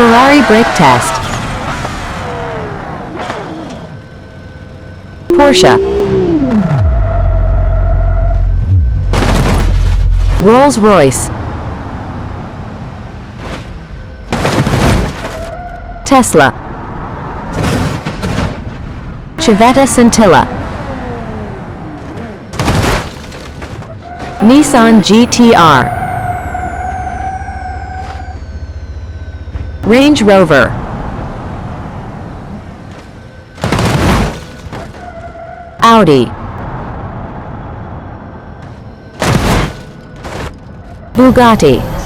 Ferrari brake test. Porsche. Rolls-Royce. Tesla. Chevette Scintilla. Nissan GT-R. Range Rover. Audi. Bugatti.